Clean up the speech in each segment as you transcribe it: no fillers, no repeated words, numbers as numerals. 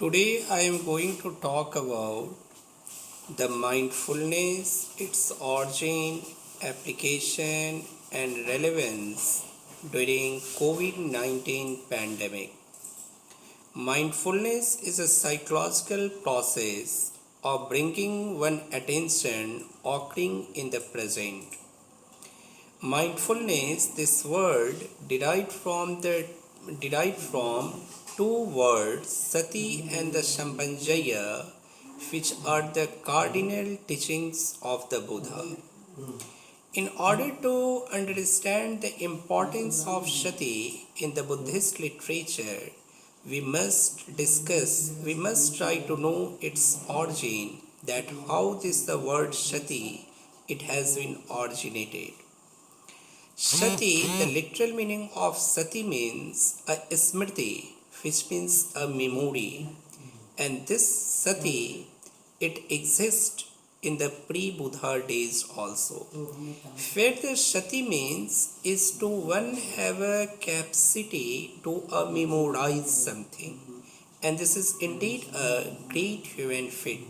Today I am going to talk about the mindfulness, its origin, application, and relevance during COVID-19 pandemic. Mindfulness is a psychological process of bringing one attention occurring in the present. Mindfulness, this word derived from two words, sati and the sampanjaya, which are the cardinal teachings of the Buddha. In order to understand the importance of sati in the Buddhist literature, we must try to know its origin, that how this the word sati it has been originated. Sati, the literal meaning of sati means a smriti, which means a memory. And this sati, it exists in the pre-Buddha days also. Where the sati means is to one have a capacity to memorize something. And this is indeed a great human feat.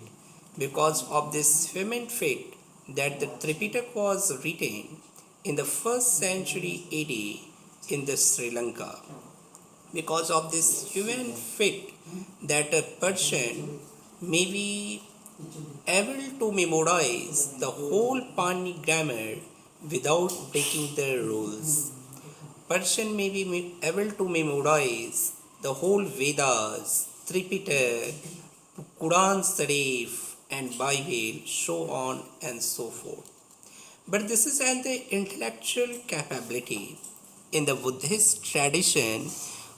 Because of this human feat that the Tripitaka was written in the 1st century AD in the Sri Lanka. Because of this human feat that a person may be able to memorize the whole Pali grammar without breaking the rules. Person may be able to memorize the whole Vedas, Tripitaka, Quran Sharif and Bible, so on and so forth. But this is an intellectual capability. In the Buddhist tradition,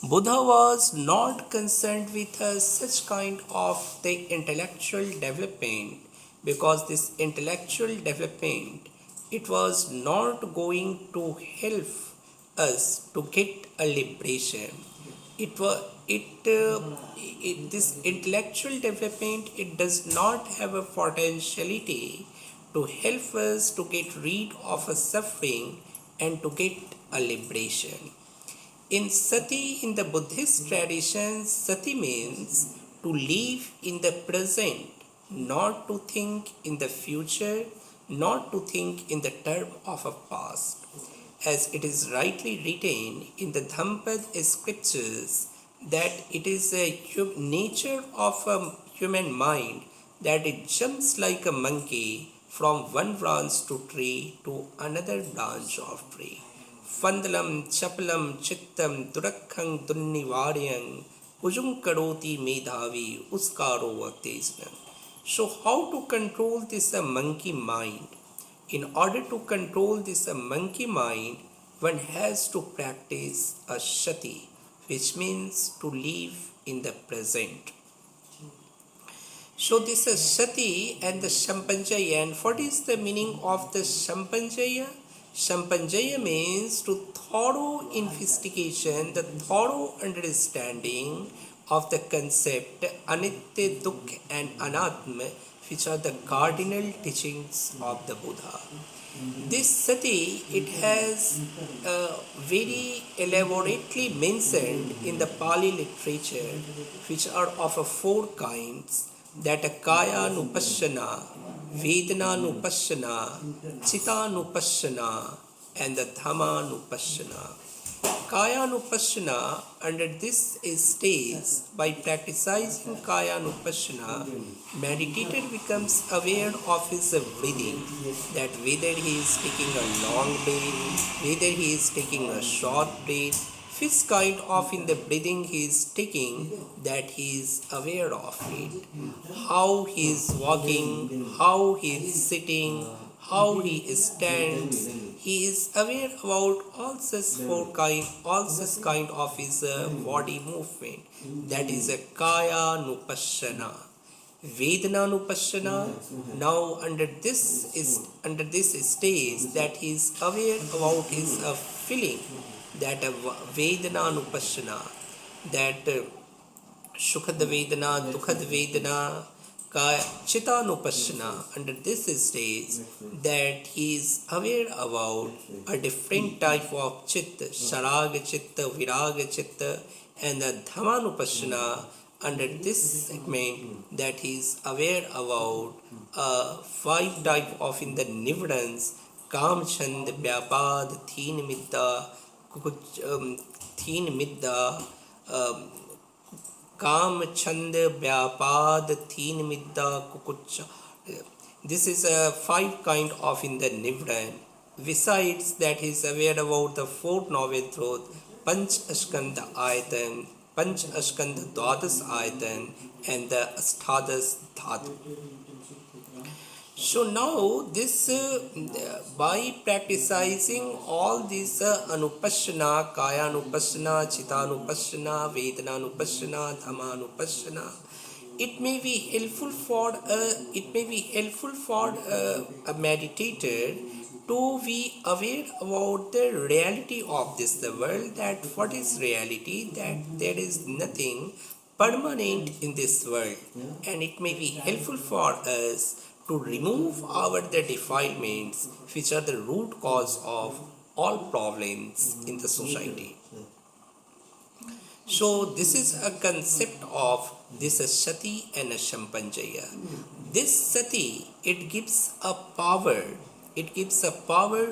Buddha was not concerned with such kind of the intellectual development, because this intellectual development it was not going to help us to get a liberation. This intellectual development it does not have a potentiality to help us to get rid of a suffering and to get a liberation. In sati, in the Buddhist tradition, sati means to live in the present, not to think in the future, not to think in the term of a past. As it is rightly written in the Dhampad scriptures, that it is a nature of a human mind that it jumps like a monkey from one branch to tree to another branch of tree. Fandalam, chapalam, chittam, durakhang, dunnivaryang, ujung karoti medhavi, uskaro vaktesnam. So how to control this monkey mind? In order to control this monkey mind, one has to practice a sati, which means to live in the present. So this is sati and the sampanjaya. And what is the meaning of the sampanjaya? Sampanjaya means to thorough investigation, the thorough understanding of the concept anitya, dukkha and anatma, which are the cardinal teachings of the Buddha. This sati, it has very elaborately mentioned in the Pali literature, which are of four kinds, that kaya nupassana, vedana nupassana, chita nupassana, and the dhamma nupassana. Kaya nupassana, under this stage, by practicing kaya nupassana, meditator becomes aware of his breathing, that whether he is taking a long breath, whether he is taking a short breath, which kind of in the breathing he is taking, that he is aware of it. How he is walking, how he is sitting, how he stands, he is aware about all such kind of his body movement. That is a kaya nupassana. Vedana nupassana. Now under this stage, that he is aware about his feeling, that vedana nupassana, that sukhad vedana, dukhad vedana, chita nupassana. Under this stage, that he is aware about a different type of chitta, sharaga chitta, viraga chitta, and the dhamma nupassana. under this segment that he is aware about five type of in the nivdans काम छंद व्यापाद थीन मिद्दा कुछ थीन मिद्दा काम छंद व्यापाद थीन मिद्दा कुछ. This is a five kind of in the nivdan. Besides that, he is aware about the four noble truth, Panch Askanda Ayatan, Panch Askanda Dwadas Ayatan, and the Asthadas Dhatu. So now this by practicing all these anupassana, kaya anupassana, chitta anupassana, vedana anupassana, dhamma anupassana, it may be helpful for a meditator to be aware about the reality of this world. That what is reality? That there is nothing permanent in this world, and it may be helpful for us to remove our the defilements which are the root cause of all problems in the society. So this is a concept of this Sati and a Shampanjaya. This Sati, it gives a power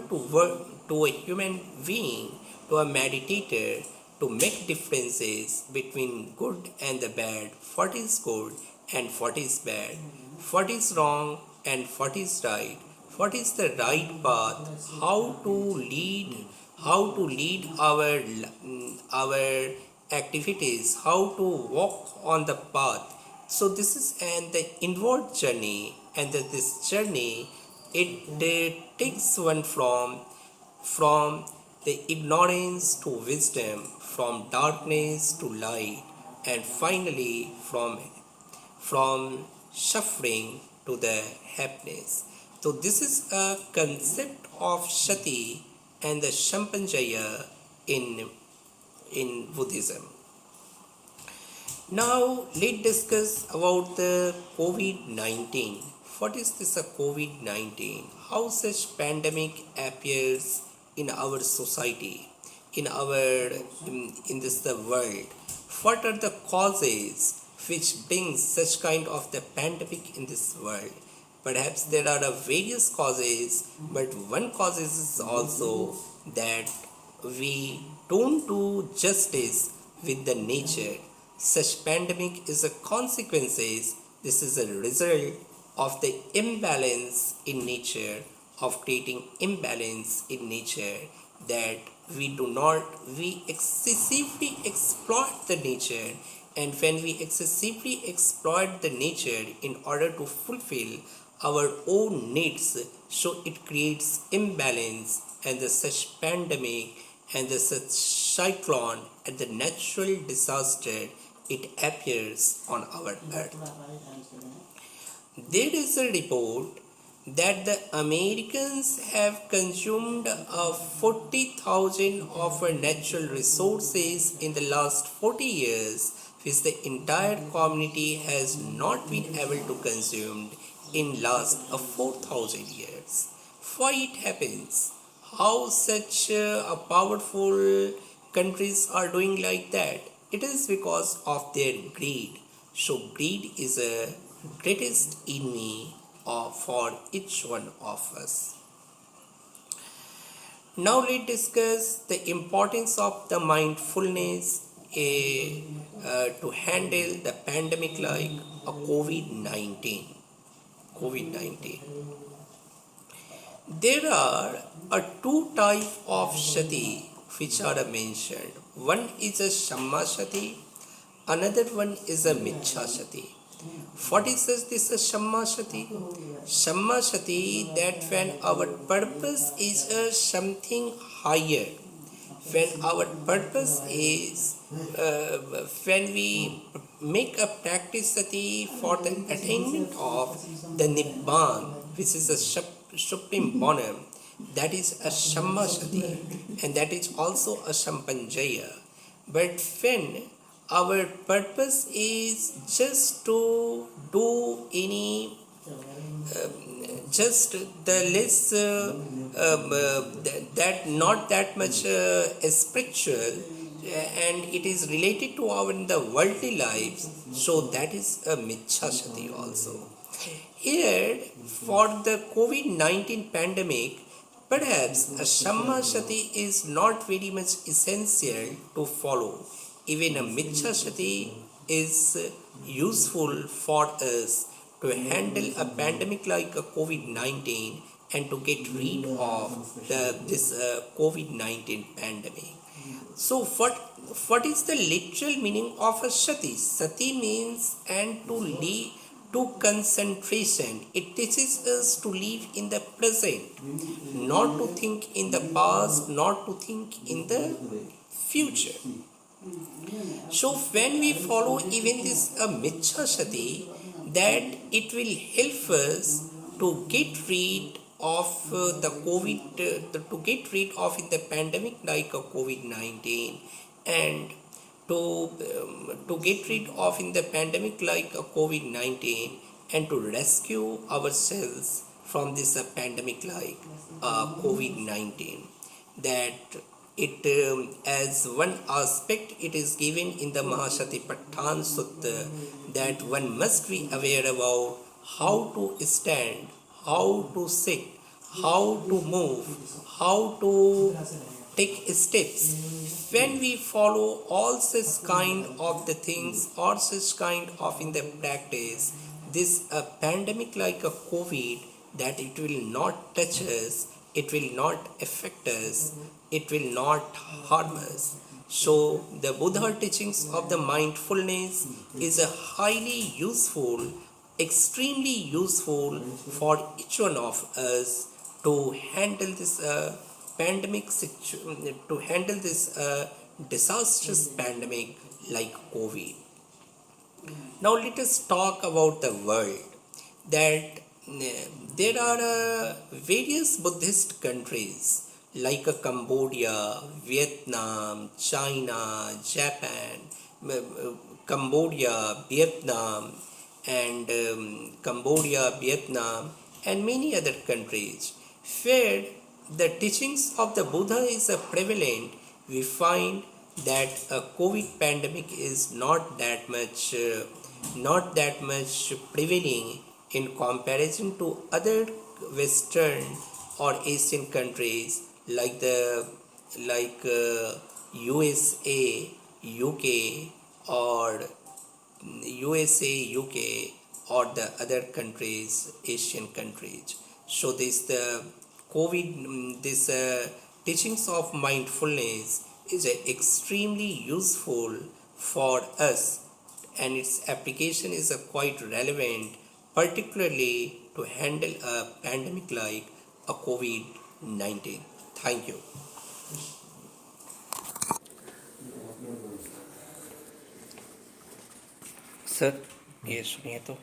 to work, to a human being, to a meditator, to make differences between good and the bad, what is good and what is bad, what is wrong and what is right, what is the right path, how to lead our activities, how to walk on the path. So this is the inward journey, and this journey it takes one from the ignorance to wisdom, from darkness to light, and finally from suffering to the happiness. So this is a concept of Sati and the Shampanjaya in Buddhism. Now let's discuss about the COVID-19. What is this COVID-19? How such pandemic appears in our society, in this the world? What are the causes which bring such kind of the pandemic in this world? Perhaps there are various causes, but one cause is also that we don't do justice with the nature. Such pandemic is a consequences. This is a result of the imbalance in nature, of creating imbalance in nature, that we excessively exploit the nature, and when we excessively exploit the nature in order to fulfill our own needs, so it creates imbalance, and the such pandemic and the such cyclone and the natural disaster, it appears on our earth. There is a report that the Americans have consumed 40,000 of our natural resources in the last 40 years, which the entire community has not been able to consume in last 4,000 years. Why it happens? How such powerful countries are doing like that? It is because of their greed. So greed is a greatest enemy for each one of us. Now let's discuss the importance of the mindfulness to handle the pandemic like a COVID-19. There are two types of Sati which are mentioned. One is a Shamma Sati, another one is a Miccha Sati. What is this Shamma Sati? Shamma Sati, that when our purpose is something higher, when our purpose is when we make a practice Sati for the attainment of the Nibbana, which is a supreme bonum, that is a Shamma Sati, and that is also a Shampanjaya. But when our purpose is just to do any just the less that not that much spiritual, and it is related to our in the worldly lives, so that is a michha shakti also. Here, for the COVID-19 pandemic, perhaps a Shamma Shati is not very much essential to follow. Even a Michha Shati is useful for us to handle a pandemic like a COVID-19 and to get rid of this COVID-19 pandemic. So, what is the literal meaning of a sati? Sati means and to live to concentration. It teaches us to live in the present, not to think in the past, not to think in the future. So when we follow even this Michha Sati, that it will help us to get rid of the COVID, to get rid of in the pandemic like a COVID-19, and to get rid of in the pandemic like a COVID-19, and to rescue ourselves from this pandemic like COVID-19. That it as one aspect it is given in the Mahashati Pathan Sutta, that one must be aware about how to stand, how to sit, how to move, how to take steps. When we follow all such kind of the things or such kind of in the practice, this pandemic like a COVID, that it will not touch us, it will not affect us, it will not harm us. So the Buddha teachings of the mindfulness is a highly useful, extremely useful for each one of us to handle this to handle this disastrous pandemic like COVID. Now let us talk about the world. That there are various Buddhist countries like Cambodia, Vietnam, China, Japan, Cambodia, Vietnam, and Cambodia, Vietnam, and many other countries where the teachings of the Buddha is prevalent. We find that a COVID pandemic is not that much prevailing in comparison to other Western or Asian countries like USA, UK, or USA, UK, or the other countries, Asian countries. So this the this teachings of mindfulness is extremely useful for us, and its application is quite relevant, particularly to handle a pandemic like a COVID-19. Thank you. Sir ये सुनिए तो